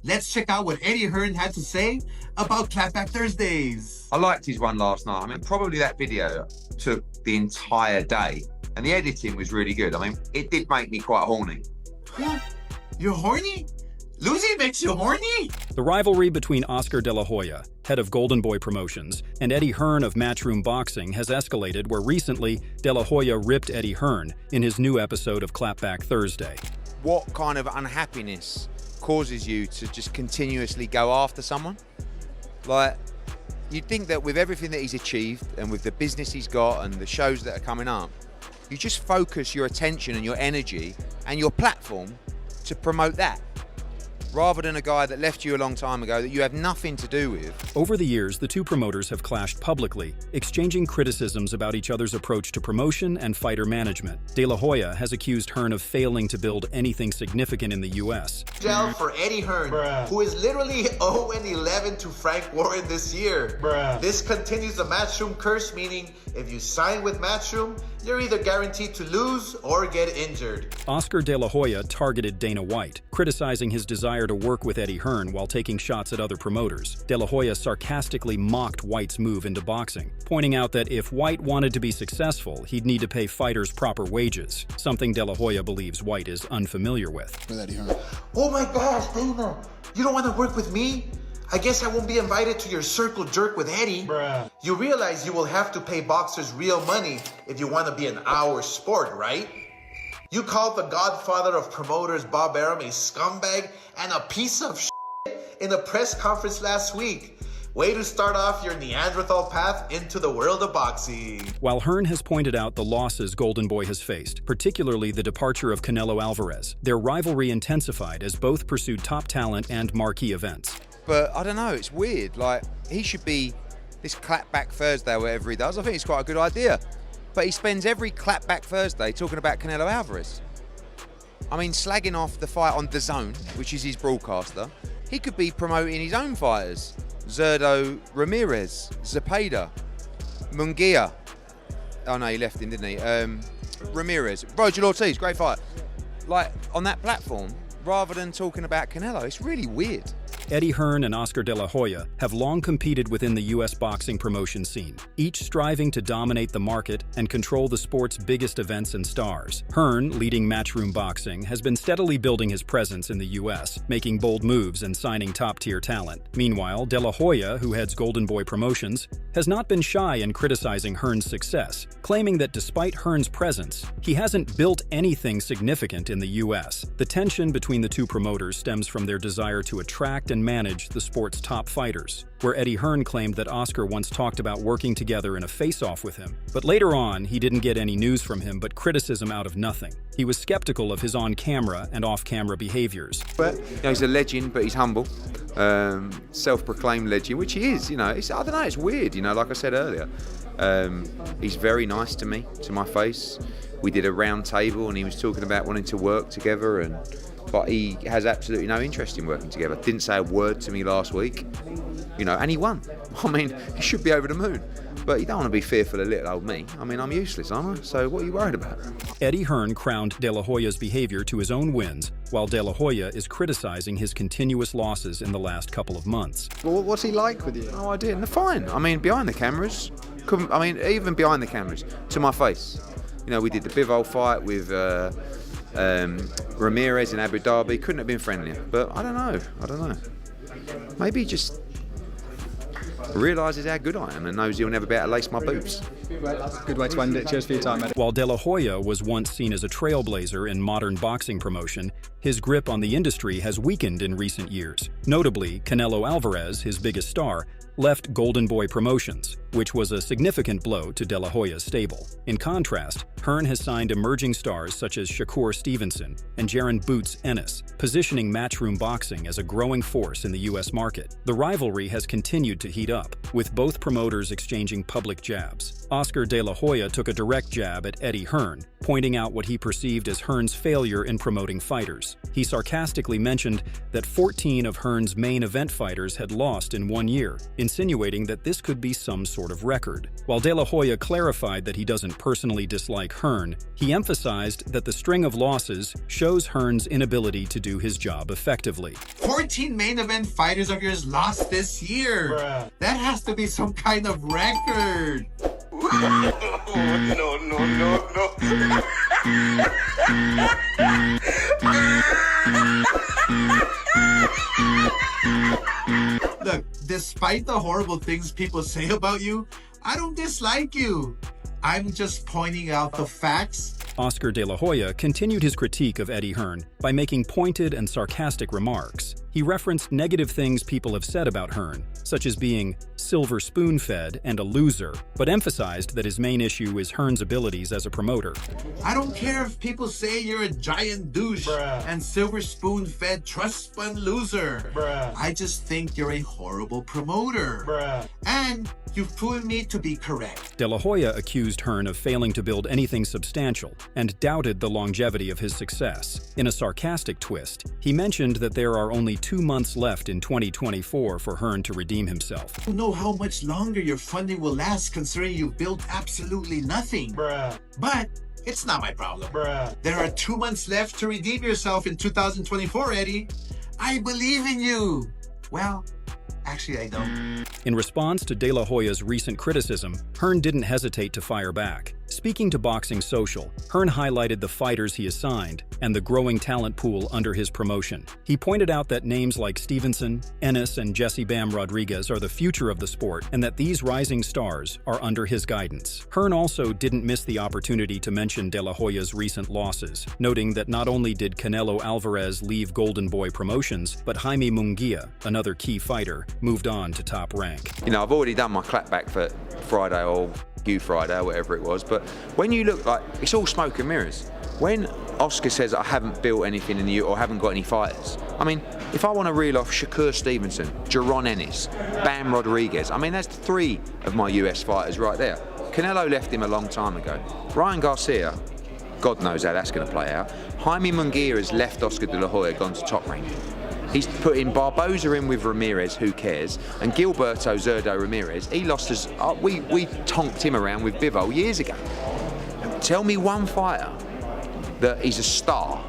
let's check out what Eddie Hearn had to say about Clapback Thursdays. I liked his one last night. I mean, probably that video took the entire day, and the editing was really good. I mean, it did make me quite horny. You're horny? Losing makes you horny? The rivalry between Oscar De La Hoya, head of Golden Boy Promotions, and Eddie Hearn of Matchroom Boxing has escalated, where recently De La Hoya ripped Eddie Hearn in his new episode of Clapback Thursday. What kind of unhappiness causes you to just continuously go after someone? Like, you'd think that with everything that he's achieved and with the business he's got and the shows that are coming up, you just focus your attention and your energy and your platform to promote that, rather than a guy that left you a long time ago that you have nothing to do with. Over the years, the two promoters have clashed publicly, exchanging criticisms about each other's approach to promotion and fighter management. De La Hoya has accused Hearn of failing to build anything significant in the U.S. Gel for Eddie Hearn, who is literally 0-11 to Frank Warren this year. This continues the Matchroom curse, meaning if you sign with Matchroom, you're either guaranteed to lose or get injured. Oscar De La Hoya targeted Dana White, criticizing his desire to work with Eddie Hearn while taking shots at other promoters. De La Hoya sarcastically mocked White's move into boxing, pointing out that if White wanted to be successful, he'd need to pay fighters proper wages, something De La Hoya believes White is unfamiliar with. Eddie Hearn. Oh my gosh, Dana, you don't want to work with me? I guess I won't be invited to your circle jerk with Eddie. You realize you will have to pay boxers real money if you want to be in our sport, right? You called the godfather of promoters, Bob Arum, a scumbag and a piece of shit in a press conference last week. Way to start off your Neanderthal path into the world of boxing. While Hearn has pointed out the losses Golden Boy has faced, particularly the departure of Canelo Alvarez, their rivalry intensified as both pursued top talent and marquee events. But I don't know, it's weird. Like, he should be this Clapback Thursday or whatever he does. I think it's quite a good idea. But he spends every Clapback Thursday talking about Canelo Alvarez. I mean, slagging off the fight on DAZN, which is his broadcaster. He could be promoting his own fighters. Zurdo Ramirez, Zepeda, Munguia. Oh no, he left him, didn't he? Ramirez, Roger Ortiz, great fight. Like, on that platform, rather than talking about Canelo, it's really weird. Eddie Hearn and Oscar De La Hoya have long competed within the U.S. boxing promotion scene, each striving to dominate the market and control the sport's biggest events and stars. Hearn, leading Matchroom Boxing, has been steadily building his presence in the U.S., making bold moves and signing top-tier talent. Meanwhile, De La Hoya, who heads Golden Boy Promotions, has not been shy in criticizing Hearn's success, claiming that despite Hearn's presence, he hasn't built anything significant in the U.S. The tension between the two promoters stems from their desire to attract and manage the sport's top fighters, where Eddie Hearn claimed that Oscar once talked about working together in a face-off with him. But later on, he didn't get any news from him but criticism out of nothing. He was skeptical of his on-camera and off-camera behaviors. But you know, he's a legend, but he's humble. Self-proclaimed legend, which he is. You know, I don't know, it's weird. You know, like I said earlier, he's very nice to me, to my face. We did a round table, and he was talking about wanting to work together, but he has absolutely no interest in working together. Didn't say a word to me last week, you know, and he won. I mean, he should be over the moon. But you don't want to be fearful of little old me. I mean, I'm useless, aren't I? So what are you worried about? Eddie Hearn crowned De La Hoya's behavior to his own wins, while De La Hoya is criticizing his continuous losses in the last couple of months. Well, what's he like with you? No idea. No, fine. I mean, behind the cameras, even behind the cameras, to my face. You know, we did the Bivol fight with Ramirez in Abu Dhabi. Couldn't have been friendlier. But I don't know. Maybe he just realises how good I am and knows he'll never be able to lace my boots. Well, that's a good way to end it. Cheers for your time, Eddie. While De La Hoya was once seen as a trailblazer in modern boxing promotion, his grip on the industry has weakened in recent years. Notably, Canelo Alvarez, his biggest star, left Golden Boy Promotions, which was a significant blow to De La Hoya's stable. In contrast, Hearn has signed emerging stars such as Shakur Stevenson and Jaron Boots Ennis, positioning Matchroom Boxing as a growing force in the U.S. market. The rivalry has continued to heat up, with both promoters exchanging public jabs. Oscar De La Hoya took a direct jab at Eddie Hearn, pointing out what he perceived as Hearn's failure in promoting fighters. He sarcastically mentioned that 14 of Hearn's main event fighters had lost in 1 year, insinuating that this could be some sort of record. While De La Hoya clarified that he doesn't personally dislike Hearn, he emphasized that the string of losses shows Hearn's inability to do his job effectively. 14 main event fighters of yours lost this year. Bruh. That has to be some kind of record. Look, despite the horrible things people say about you, I don't dislike you. I'm just pointing out the facts. Oscar De La Hoya continued his critique of Eddie Hearn by making pointed and sarcastic remarks. He referenced negative things people have said about Hearn, such as being silver spoon-fed and a loser, but emphasized that his main issue is Hearn's abilities as a promoter. I don't care if people say you're a giant douche and silver spoon-fed trust fund loser. I just think you're a horrible promoter. And you've proven me to be correct. De La Hoya accused Hearn of failing to build anything substantial and doubted the longevity of his success. In a sarcastic twist, he mentioned that there are only 2 months left in 2024 for Hearn to redeem himself. I don't know how much longer your funding will last considering you've built absolutely nothing. But it's not my problem. There are 2 months left to redeem yourself in 2024, Eddie. I believe in you. Well, actually, I don't. In response to De La Hoya's recent criticism, Hearn didn't hesitate to fire back. Speaking to Boxing Social, Hearn highlighted the fighters he assigned and the growing talent pool under his promotion. He pointed out that names like Stevenson, Ennis, and Jesse Bam Rodriguez are the future of the sport and that these rising stars are under his guidance. Hearn also didn't miss the opportunity to mention De La Hoya's recent losses, noting that not only did Canelo Alvarez leave Golden Boy Promotions, but Jaime Munguia, another key fighter, moved on to Top Rank. You know, I've already done my clapback for Friday or Friday or whatever it was, but when you look, like, it's all smoke and mirrors. When Oscar says I haven't built anything in the U or haven't got any fighters, I mean, if I want to reel off Shakur Stevenson, Jaron Ennis, Bam Rodriguez, I mean, that's 3 of my US fighters right there. Canelo left him a long time ago. Ryan Garcia, God knows how that's going to play out. Jaime Munguia has left Oscar De La Hoya, gone to Top Rank. He's put in Barboza in with Ramirez, who cares, and Gilberto Zurdo Ramirez, he lost us, we tonked him around with Bivol years ago. Tell me one fighter that is a star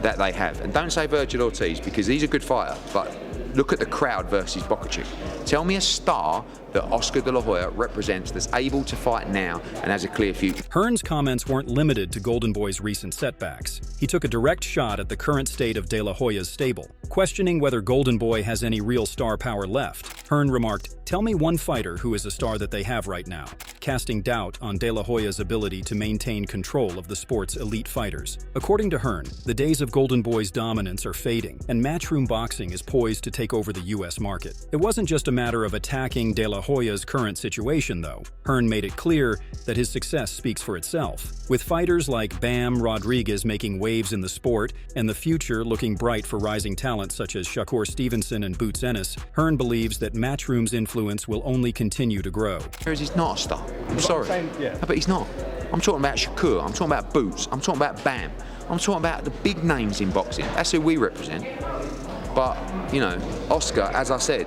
that they have, and don't say Virgil Ortiz because he's a good fighter, but look at the crowd versus Bokacic. Tell me a star that Oscar De La Hoya represents that's able to fight now and has a clear future. Hearn's comments weren't limited to Golden Boy's recent setbacks. He took a direct shot at the current state of De La Hoya's stable. Questioning whether Golden Boy has any real star power left, Hearn remarked, "Tell me one fighter who is a star that they have right now," casting doubt on De La Hoya's ability to maintain control of the sport's elite fighters. According to Hearn, the days of Golden Boy's dominance are fading, and matchroom boxing is poised to take over the US market. It wasn't just a matter of attacking De La Hoya's current situation, though. Hearn made it clear that his success speaks for itself. With fighters like Bam Rodriguez making waves in the sport and the future looking bright for rising talent such as Shakur Stevenson and Boots Ennis, Hearn believes that Matchroom's influence will only continue to grow. He's not a star. I'm sorry. No, but he's not. I'm talking about Shakur, I'm talking about Boots, I'm talking about Bam, I'm talking about the big names in boxing. That's who we represent. But, you know, Oscar, as I said,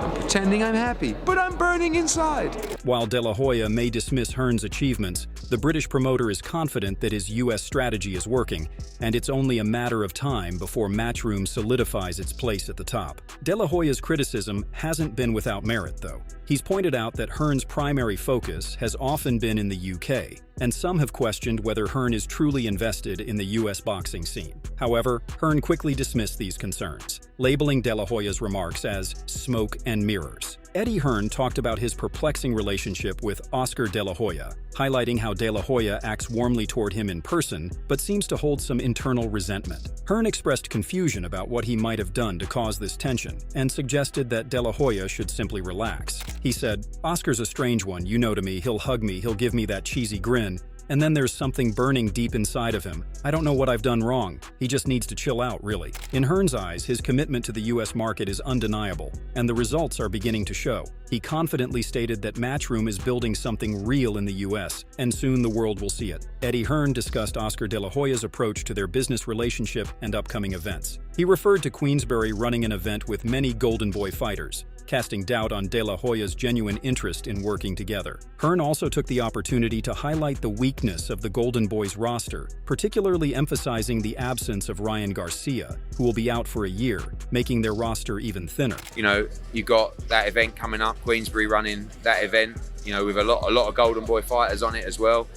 I'm pretending I'm happy, but I'm burning inside. While De La Hoya may dismiss Hearn's achievements, the British promoter is confident that his US strategy is working, and it's only a matter of time before Matchroom solidifies its place at the top. De La Hoya's criticism hasn't been without merit, though. He's pointed out that Hearn's primary focus has often been in the UK, and some have questioned whether Hearn is truly invested in the US boxing scene. However, Hearn quickly dismissed these concerns, labeling De La Hoya's remarks as smoke and mirrors. Eddie Hearn talked about his perplexing relationship with Oscar De La Hoya, highlighting how De La Hoya acts warmly toward him in person, but seems to hold some internal resentment. Hearn expressed confusion about what he might have done to cause this tension, and suggested that De La Hoya should simply relax. He said, "Oscar's a strange one, you know to me, he'll hug me, he'll give me that cheesy grin, and then there's something burning deep inside of him. I don't know what I've done wrong. He just needs to chill out, really." In Hearn's eyes, his commitment to the US market is undeniable, and the results are beginning to show. He confidently stated that Matchroom is building something real in the US, and soon the world will see it. Eddie Hearn discussed Oscar De La Hoya's approach to their business relationship and upcoming events. He referred to Queensberry running an event with many Golden Boy fighters, casting doubt on De La Hoya's genuine interest in working together. Hearn also took the opportunity to highlight the weakness of the Golden Boys roster, particularly emphasizing the absence of Ryan Garcia, who will be out for a year, making their roster even thinner. You know, you got that event coming up, Queensberry running that event, you know, with a lot of Golden Boy fighters on it as well.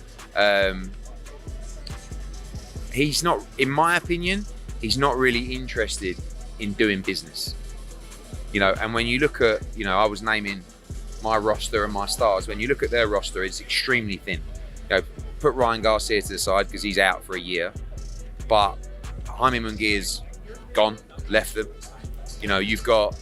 He's not, in my opinion, he's not really interested in doing business. You know, and when you look at, you know, I was naming my roster and my stars. When you look at their roster, it's extremely thin. You know, put Ryan Garcia to the side because he's out for a year. But Jaime Munguia's gone, left them. You know, you've got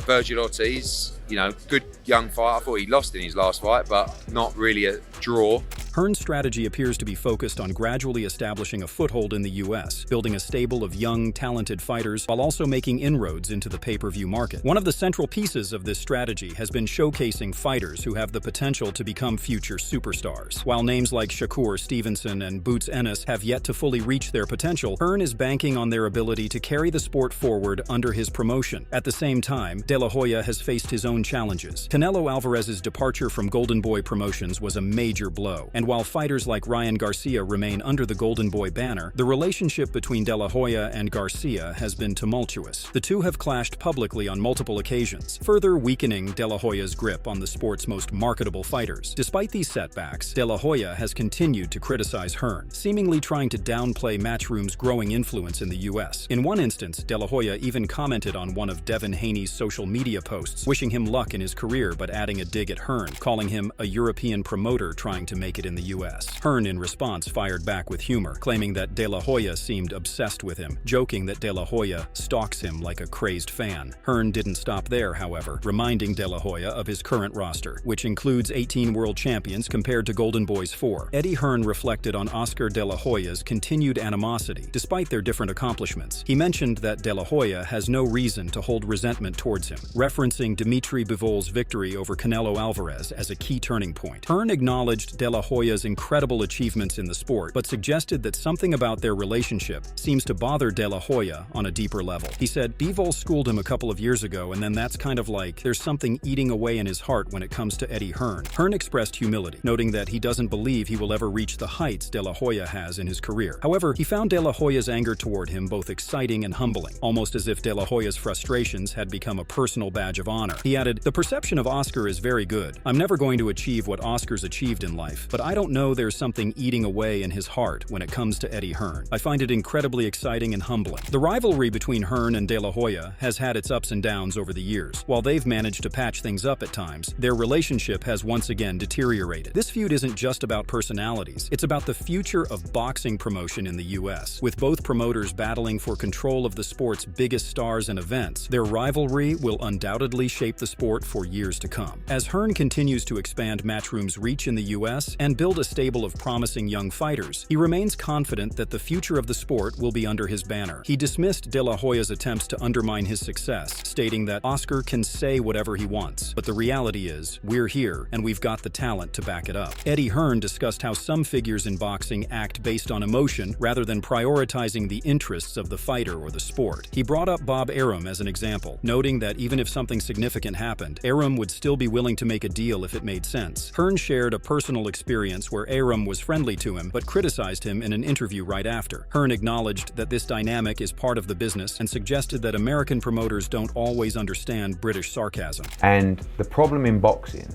Virgil Ortiz, you know, good young fighter. I thought he lost in his last fight, but not really a draw. Hearn's strategy appears to be focused on gradually establishing a foothold in the US, building a stable of young, talented fighters while also making inroads into the pay-per-view market. One of the central pieces of this strategy has been showcasing fighters who have the potential to become future superstars. While names like Shakur Stevenson and Boots Ennis have yet to fully reach their potential, Hearn is banking on their ability to carry the sport forward under his promotion. At the same time, De La Hoya has faced his own challenges. Canelo Alvarez's departure from Golden Boy Promotions was a major blow, and while fighters like Ryan Garcia remain under the Golden Boy banner, the relationship between De La Hoya and Garcia has been tumultuous. The two have clashed publicly on multiple occasions, further weakening De La Hoya's grip on the sport's most marketable fighters. Despite these setbacks, De La Hoya has continued to criticize Hearn, seemingly trying to downplay Matchroom's growing influence in the US. In one instance, De La Hoya even commented on one of Devin Haney's social media posts, wishing him luck in his career but adding a dig at Hearn, calling him a European promoter trying to make it in the US. Hearn, in response, fired back with humor, claiming that De La Hoya seemed obsessed with him, joking that De La Hoya stalks him like a crazed fan. Hearn didn't stop there, however, reminding De La Hoya of his current roster, which includes 18 world champions compared to Golden Boy's 4. Eddie Hearn reflected on Oscar De La Hoya's continued animosity, despite their different accomplishments. He mentioned that De La Hoya has no reason to hold resentment towards him, referencing Dimitri Bivol's victory over Canelo Alvarez as a key turning point. Hearn acknowledged De La Hoya's incredible achievements in the sport, but suggested that something about their relationship seems to bother De La Hoya on a deeper level. He said, Bivol schooled him a couple of years ago, and then that's kind of like there's something eating away in his heart when it comes to Eddie Hearn. Hearn expressed humility, noting that he doesn't believe he will ever reach the heights De La Hoya has in his career. However, he found De La Hoya's anger toward him both exciting and humbling, almost as if De La Hoya's frustrations had become a personal badge of honor. He added, the perception of Oscar is very good. I'm never going to achieve what Oscar's achieved in life, but I don't know there's something eating away in his heart when it comes to Eddie Hearn. I find it incredibly exciting and humbling. The rivalry between Hearn and De La Hoya has had its ups and downs over the years. While they've managed to patch things up at times, their relationship has once again deteriorated. This feud isn't just about personalities, it's about the future of boxing promotion in the US. With both promoters battling for control of the sport's biggest stars and events, their rivalry will undoubtedly shape the sport for years to come. As Hearn continues to expand Matchroom's reach in the US and build a stable of promising young fighters, he remains confident that the future of the sport will be under his banner. He dismissed De La Hoya's attempts to undermine his success, stating that Oscar can say whatever he wants, but the reality is, we're here and we've got the talent to back it up. Eddie Hearn discussed how some figures in boxing act based on emotion rather than prioritizing the interests of the fighter or the sport. He brought up Bob Arum as an example, noting that even if something significant happened, Arum would still be willing to make a deal if it made sense. Hearn shared a personal experience where Arum was friendly to him but criticized him in an interview right after. Hearn acknowledged that this dynamic is part of the business and suggested that American promoters don't always understand British sarcasm. And the problem in boxing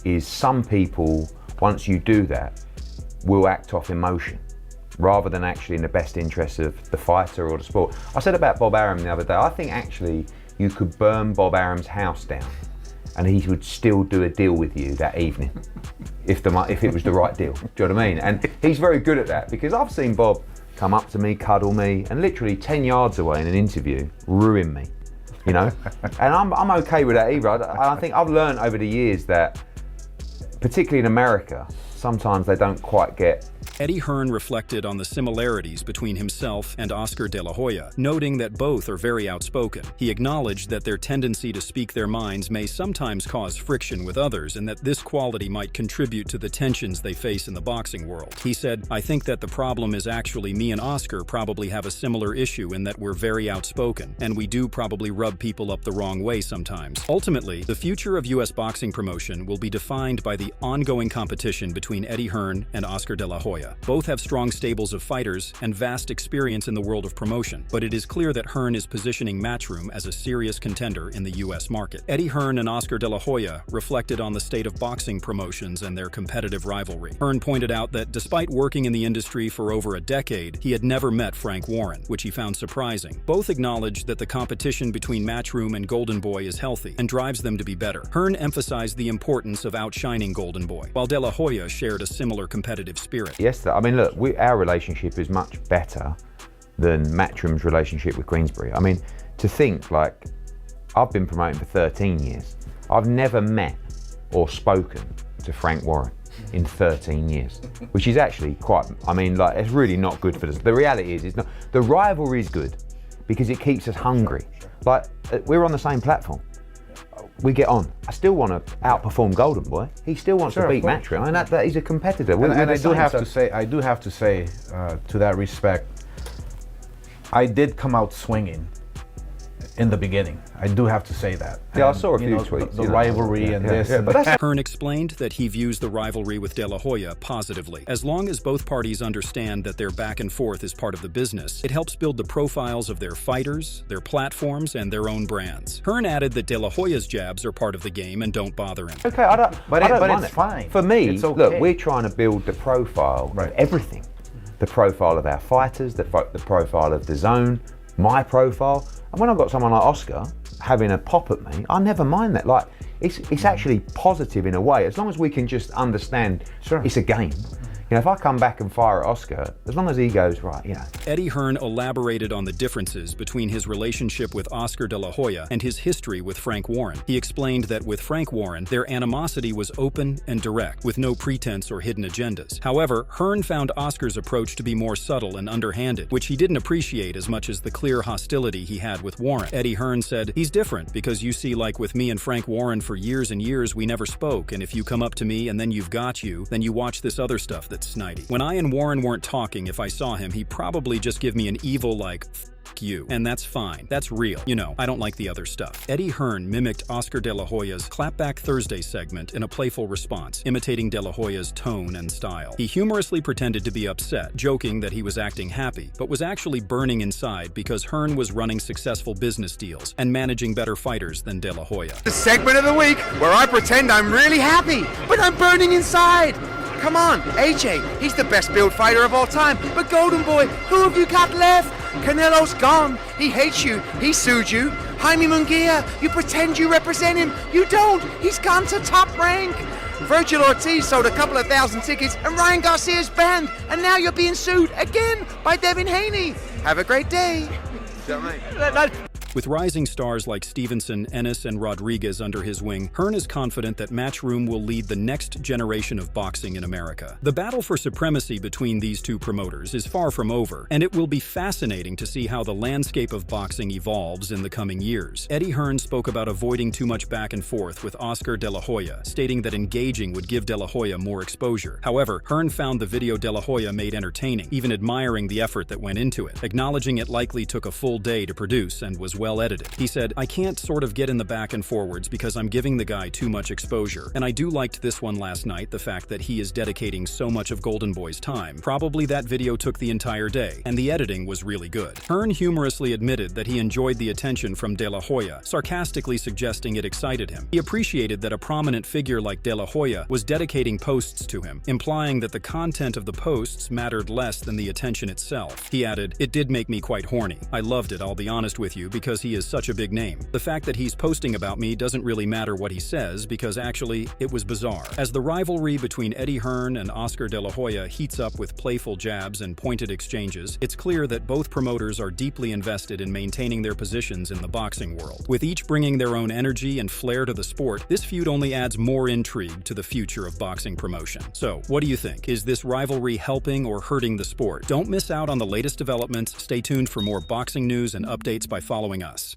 is some people, once you do that, will act off emotion rather than actually in the best interest of the fighter or the sport. I said about Bob Arum the other day, I think actually you could burn Bob Arum's house down and he would still do a deal with you that evening if it was the right deal. Do you know what I mean? And he's very good at that, because I've seen Bob come up to me, cuddle me, and literally 10 yards away in an interview, ruin me, you know? And I'm okay with that either. I think I've learned over the years that, particularly in America, sometimes they don't quite get Eddie Hearn reflected on the similarities between himself and Oscar De La Hoya, noting that both are very outspoken. He acknowledged that their tendency to speak their minds may sometimes cause friction with others and that this quality might contribute to the tensions they face in the boxing world. He said, "I think that the problem is actually me and Oscar probably have a similar issue in that we're very outspoken, and we do probably rub people up the wrong way sometimes." Ultimately, the future of U.S. boxing promotion will be defined by the ongoing competition between Eddie Hearn and Oscar De La Hoya. Both have strong stables of fighters and vast experience in the world of promotion, but it is clear that Hearn is positioning Matchroom as a serious contender in the U.S. market. Eddie Hearn and Oscar De La Hoya reflected on the state of boxing promotions and their competitive rivalry. Hearn pointed out that despite working in the industry for over a decade, he had never met Frank Warren, which he found surprising. Both acknowledged that the competition between Matchroom and Golden Boy is healthy and drives them to be better. Hearn emphasized the importance of outshining Golden Boy, while De La Hoya shared a similar competitive spirit. Yes, I mean, look, our relationship is much better than Matchroom's relationship with Queensberry. I mean, to think, like, I've been promoting for 13 years. I've never met or spoken to Frank Warren in 13 years, which is actually quite, I mean, like, it's really not good for us. The reality is, it's not. The rivalry is good because it keeps us hungry. Like, we're on the same platform. We get on. I still want to outperform Golden Boy. He still wants to beat Matchroom. I mean, that he's a competitor. And I do have to say, to that respect, I did come out swinging in the beginning. I do have to say that. Yeah, I saw a few tweets. The rivalry and this. But that's Hearn explained that he views the rivalry with De La Hoya positively. As long as both parties understand that their back and forth is part of the business, it helps build the profiles of their fighters, their platforms, and their own brands. Hearn added that De La Hoya's jabs are part of the game and don't bother him. okay. I don't mind it's it. fine. For me, It's okay. look, we're trying to build the profile of everything. The profile of our fighters, the profile of the zone, my profile. And when I've got someone like Oscar having a pop at me, I never mind that. Like, it's actually positive in a way, as long as we can just understand it's a game. You know, if I come back and fire at Oscar, as long as he goes, right, you know. Eddie Hearn elaborated on the differences between his relationship with Oscar De La Hoya and his history with Frank Warren. He explained that with Frank Warren, their animosity was open and direct, with no pretense or hidden agendas. However, Hearn found Oscar's approach to be more subtle and underhanded, which he didn't appreciate as much as the clear hostility he had with Warren. Eddie Hearn said, "He's different because you see, like with me and Frank Warren for years and years, we never spoke, and if you come up to me and then then you watch this other stuff that's snidey. When I and Warren weren't talking, if I saw him, he'd probably just give me an evil like, f you. And that's fine. That's real. You know, I don't like the other stuff." Eddie Hearn mimicked Oscar De La Hoya's Clapback Thursday segment in a playful response, imitating De La Hoya's tone and style. He humorously pretended to be upset, joking that he was acting happy, but was actually burning inside because Hearn was running successful business deals and managing better fighters than De La Hoya. The segment of the week where I pretend I'm really happy, but I'm burning inside. Come on, AJ, he's the best build fighter of all time. But Golden Boy, who have you got left? Canelo's gone. He hates you. He sued you. Jaime Munguia, you pretend you represent him. You don't. He's gone to Top Rank. Virgil Ortiz sold a couple of thousand tickets and Ryan Garcia's banned. And now you're being sued again by Devin Haney. Have a great day. With rising stars like Stevenson, Ennis, and Rodriguez under his wing, Hearn is confident that Matchroom will lead the next generation of boxing in America. The battle for supremacy between these two promoters is far from over, and it will be fascinating to see how the landscape of boxing evolves in the coming years. Eddie Hearn spoke about avoiding too much back and forth with Oscar De La Hoya, stating that engaging would give De La Hoya more exposure. However, Hearn found the video De La Hoya made entertaining, even admiring the effort that went into it, acknowledging it likely took a full day to produce and was well edited. He said, "I can't sort of get in the back and forwards because I'm giving the guy too much exposure. And I do liked this one last night, the fact that he is dedicating so much of Golden Boy's time. Probably that video took the entire day, and the editing was really good." Hearn humorously admitted that he enjoyed the attention from De La Hoya, sarcastically suggesting it excited him. He appreciated that a prominent figure like De La Hoya was dedicating posts to him, implying that the content of the posts mattered less than the attention itself. He added, "It did make me quite horny. I loved it, I'll be honest with you, because because he is such a big name. The fact that he's posting about me doesn't really matter what he says because actually, it was bizarre. As the rivalry between Eddie Hearn and Oscar De La Hoya heats up with playful jabs and pointed exchanges, it's clear that both promoters are deeply invested in maintaining their positions in the boxing world. With each bringing their own energy and flair to the sport, this feud only adds more intrigue to the future of boxing promotion. So, what do you think? Is this rivalry helping or hurting the sport? Don't miss out on the latest developments. Stay tuned for more boxing news and updates by following us.